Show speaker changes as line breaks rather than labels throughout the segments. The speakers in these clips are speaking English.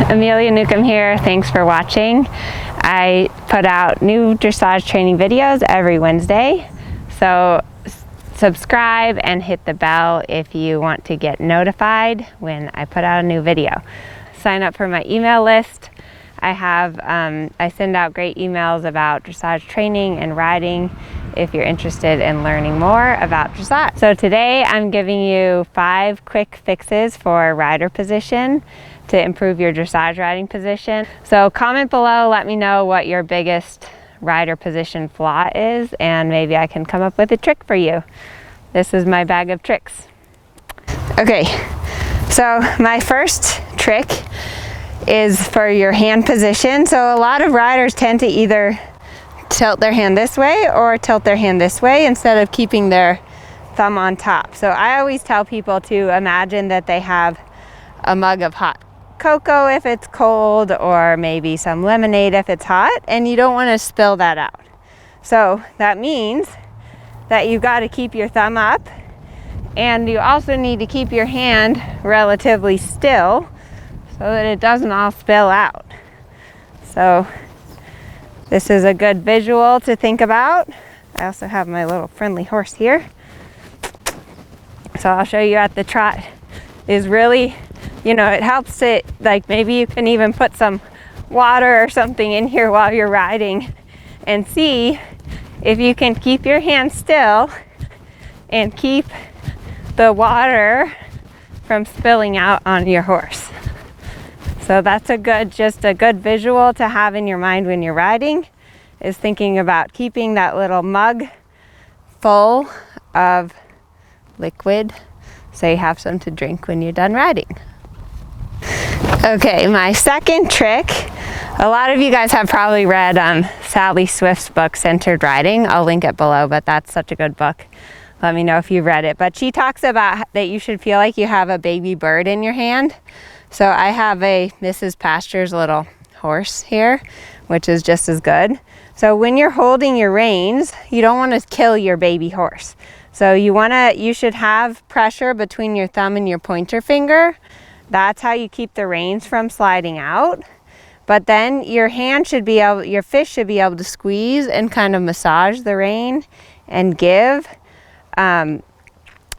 Amelia Newcomb here. Thanks for watching. I put out new dressage training videos every Wednesday, so subscribe and hit the bell if you want to get notified when I put out a new video. Sign up for my email list. I send out great emails about dressage training and riding if you're interested in learning more about dressage. So today I'm giving you 5 quick fixes for rider position to improve your dressage riding position. So comment below, let me know what your biggest rider position flaw is, and maybe I can come up with a trick for you. This is my bag of tricks. Okay, so my first trick is for your hand position. So a lot of riders tend to either tilt their hand this way or tilt their hand this way instead of keeping their thumb on top. So I always tell people to imagine that they have a mug of hot cocoa if it's cold, or maybe some lemonade if it's hot, and you don't want to spill that out. So that means that you've got to keep your thumb up, and you also need to keep your hand relatively still so that it doesn't all spill out. So this is a good visual to think about. I also have my little friendly horse here. So I'll show you at the trot. Is really, you know, it helps it, like maybe you can even put some water or something in here while you're riding and see if you can keep your hand still and keep the water from spilling out on your horse. So that's just a good visual to have in your mind when you're riding, is thinking about keeping that little mug full of liquid so you have some to drink when you're done riding. Okay, my second trick, a lot of you guys have probably read Sally Swift's book, Centered Riding. I'll link it below, but that's such a good book. Let me know if you've read it. But she talks about that you should feel like you have a baby bird in your hand. So I have a Mrs. Pasture's little horse here, which is just as good. So when you're holding your reins, you don't want to kill your baby horse. So you should have pressure between your thumb and your pointer finger. That's how you keep the reins from sliding out. But then your fish should be able to squeeze and kind of massage the rein and give, rather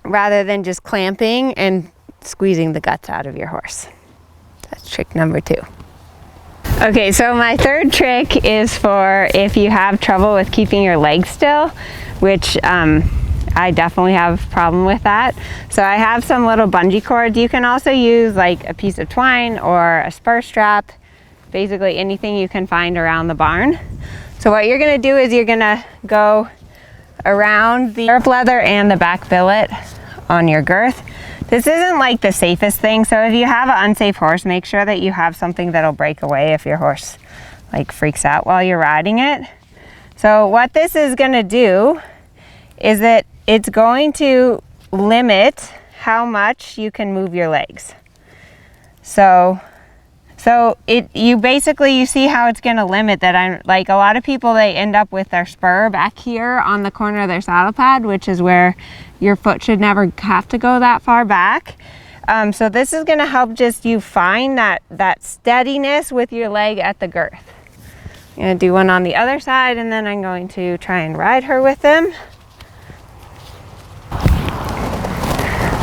than just clamping and squeezing the guts out of your horse. That's trick number 2. Okay, so my third trick is for if you have trouble with keeping your legs still, which I definitely have a problem with that. So I have some little bungee cords. You can also use like a piece of twine or a spur strap, basically anything you can find around the barn. So what you're gonna do is you're gonna go around the stirrup leather and the back billet on your girth. This isn't like the safest thing, so if you have an unsafe horse, make sure that you have something that'll break away if your horse like freaks out while you're riding it. So what this is gonna do is that it's going to limit how much you can move your legs. So you see how it's going to limit that. I'm like, a lot of people, they end up with their spur back here on the corner of their saddle pad, which is where your foot should never have to go that far back. So this is going to help just you find that steadiness with your leg at the girth. I'm going to do one on the other side, and then I'm going to try and ride her with them.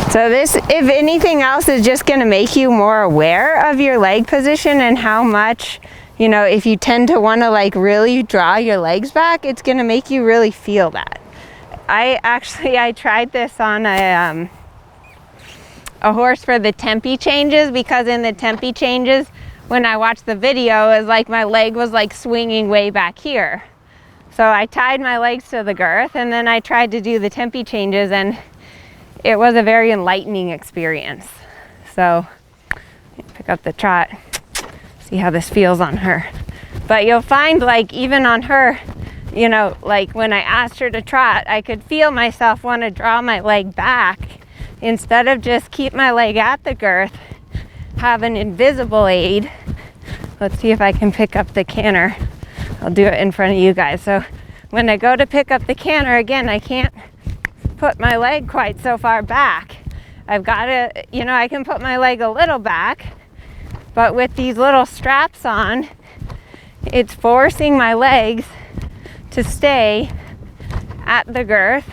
So this, if anything else, is just going to make you more aware of your leg position and how much, you know, if you tend to want to like really draw your legs back, it's going to make you really feel that. I tried this on a horse for the tempi changes, because in the tempi changes, when I watched the video, it was like my leg was like swinging way back here. So I tied my legs to the girth, and then I tried to do the tempi changes, and it was a very enlightening experience. So pick up the trot, see how this feels on her. But you'll find, like, even on her, you know, like when I asked her to trot, I could feel myself want to draw my leg back instead of just keep my leg at the girth. have an invisible aid. Let's see if I can pick up the canter. I'll do it in front of you guys. So when I go to pick up the canter, again, I can't put my leg quite so far back. I've got to, you know, I can put my leg a little back, but with these little straps on, it's forcing my legs to stay at the girth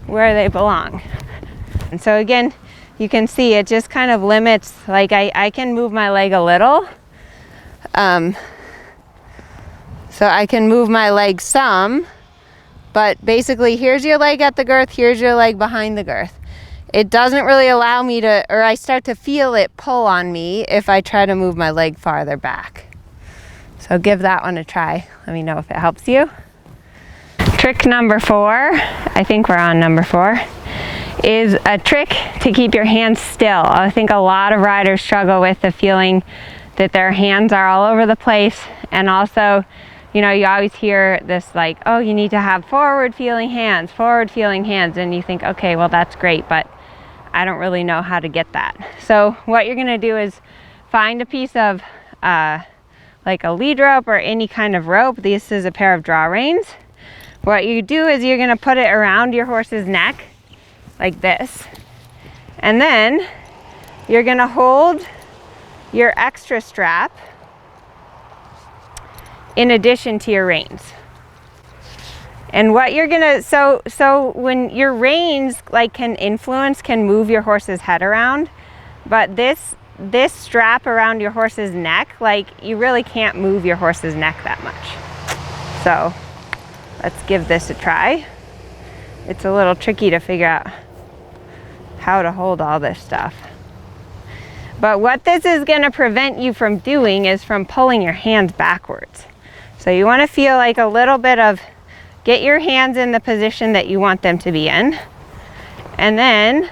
where they belong. And so again, you can see it just kind of limits, like I can move my leg a little. So I can move my leg some, but basically here's your leg at the girth, here's your leg behind the girth. It doesn't really allow me to, or I start to feel it pull on me if I try to move my leg farther back. So give that one a try. Let me know if it helps you. Trick number 4, I think we're on number 4, is a trick to keep your hands still. I think a lot of riders struggle with the feeling that their hands are all over the place, and also, you know, you always hear this like, oh, you need to have forward feeling hands, and you think, okay, well that's great, but I don't really know how to get that. So what you're gonna do is find a piece of like a lead rope or any kind of rope. This is a pair of draw reins. What you do is you're gonna put it around your horse's neck like this, and then you're gonna hold your extra strap in addition to your reins. And what you're gonna, so when your reins like can move your horse's head around, but this strap around your horse's neck, like you really can't move your horse's neck that much. So let's give this a try. It's a little tricky to figure out how to hold all this stuff. But what this is gonna prevent you from doing is from pulling your hands backwards. So you wanna feel like a little bit of, get your hands in the position that you want them to be in. And then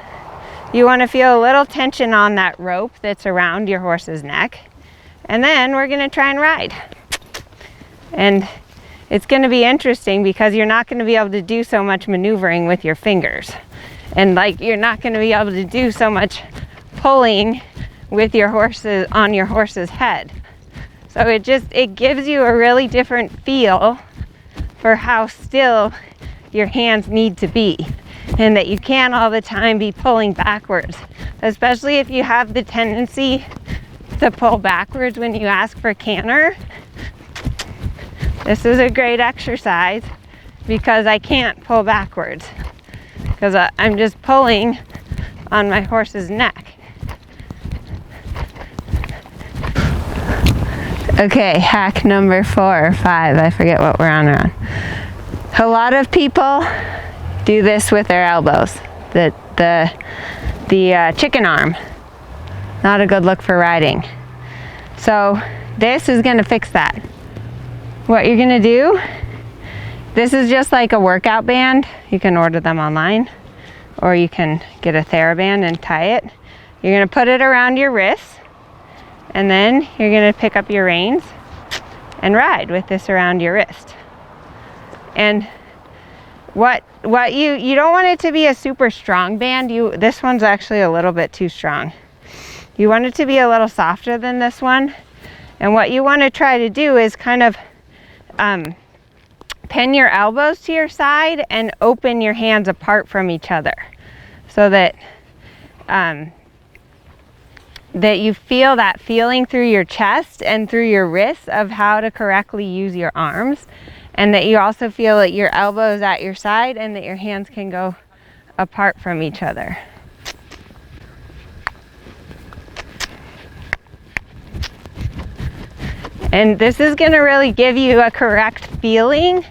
you wanna feel a little tension on that rope that's around your horse's neck. And then we're gonna try and ride. And it's gonna be interesting because you're not gonna be able to do so much maneuvering with your fingers. And like, you're not gonna be able to do so much pulling with your horses on your horse's head. So it gives you a really different feel for how still your hands need to be, and that you can't all the time be pulling backwards, especially if you have the tendency to pull backwards when you ask for canter. This is a great exercise because I can't pull backwards because I'm just pulling on my horse's neck. Okay, hack number 4 or 5, I forget what we're on. A lot of people do this with their elbows, the chicken arm. Not a good look for riding. So this is gonna fix that. What you're gonna do, this is just like a workout band. You can order them online, or you can get a TheraBand and tie it. You're gonna put it around your wrists, and then you're gonna pick up your reins and ride with this around your wrist. And what you don't want it to be a super strong band. This one's actually a little bit too strong. You want it to be a little softer than this one. And what you want to try to do is kind of pin your elbows to your side and open your hands apart from each other, so that that you feel that feeling through your chest and through your wrists of how to correctly use your arms, and that you also feel that your elbows at your side and that your hands can go apart from each other. And this is going to really give you a correct feeling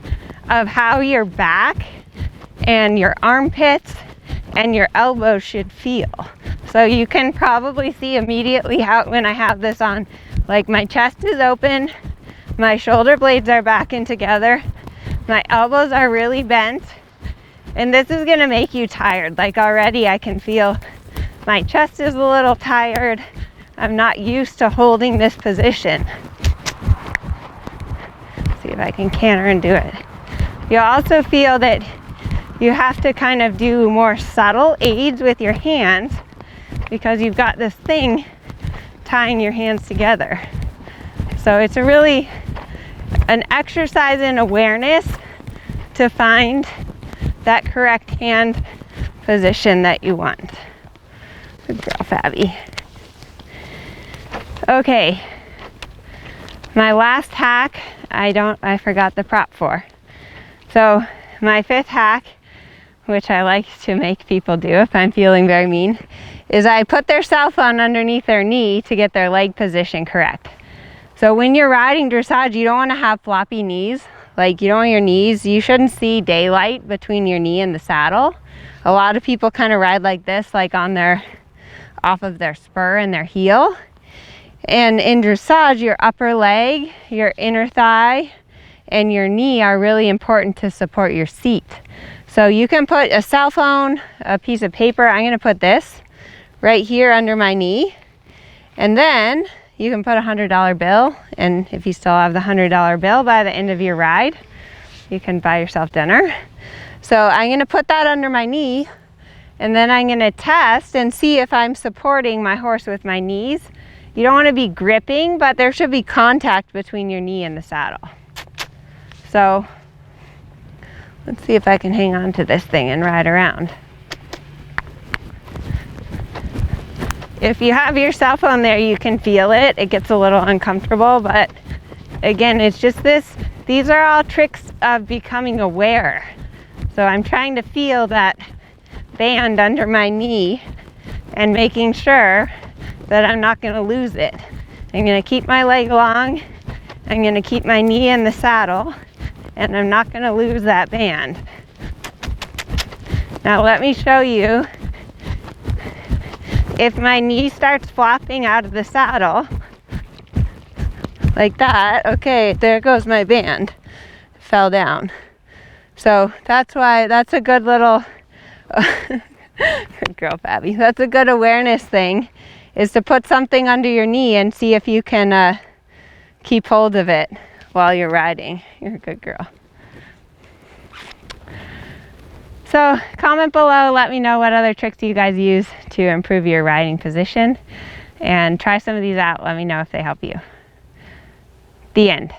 of how your back and your armpits and your elbows should feel. So you can probably see immediately how, when I have this on, like my chest is open, my shoulder blades are back and together, my elbows are really bent, and this is gonna make you tired. Like already I can feel my chest is a little tired. I'm not used to holding this position. Let's see if I can canter and do it. You'll also feel that you have to kind of do more subtle aids with your hands, because you've got this thing tying your hands together. So it's a really an exercise in awareness to find that correct hand position that you want. Good girl, Fabi. Okay, my last hack, I forgot the prop for. So my fifth hack, which I like to make people do if I'm feeling very mean, is I put their cell phone underneath their knee to get their leg position correct. So when you're riding dressage, you don't want to have floppy knees. Like, you don't want your knees, you shouldn't see daylight between your knee and the saddle. A lot of people kind of ride like this, like on their, off of their spur and their heel. And in dressage, your upper leg, your inner thigh, and your knee are really important to support your seat. So you can put a cell phone, a piece of paper. I'm going to put this right here under my knee. And then you can put a $100 bill. And if you still have the $100 bill by the end of your ride, you can buy yourself dinner. So I'm going to put that under my knee. And then I'm going to test and see if I'm supporting my horse with my knees. You don't want to be gripping, but there should be contact between your knee and the saddle. So let's see if I can hang on to this thing and ride around. If you have your cell phone there, you can feel it. It gets a little uncomfortable, but again, it's just this. These are all tricks of becoming aware. So I'm trying to feel that band under my knee and making sure that I'm not going to lose it. I'm going to keep my leg long. I'm going to keep my knee in the saddle, and I'm not going to lose that band. Now let me show you. If my knee starts flopping out of the saddle, like that, okay, there goes my band. It fell down. So that's why, that's a good little, good girl, Fabi. That's a good awareness thing, is to put something under your knee and see if you can keep hold of it while you're riding. You're a good girl. So comment below, let me know what other tricks you guys use to improve your riding position, and try some of these out. Let me know if they help you. The end.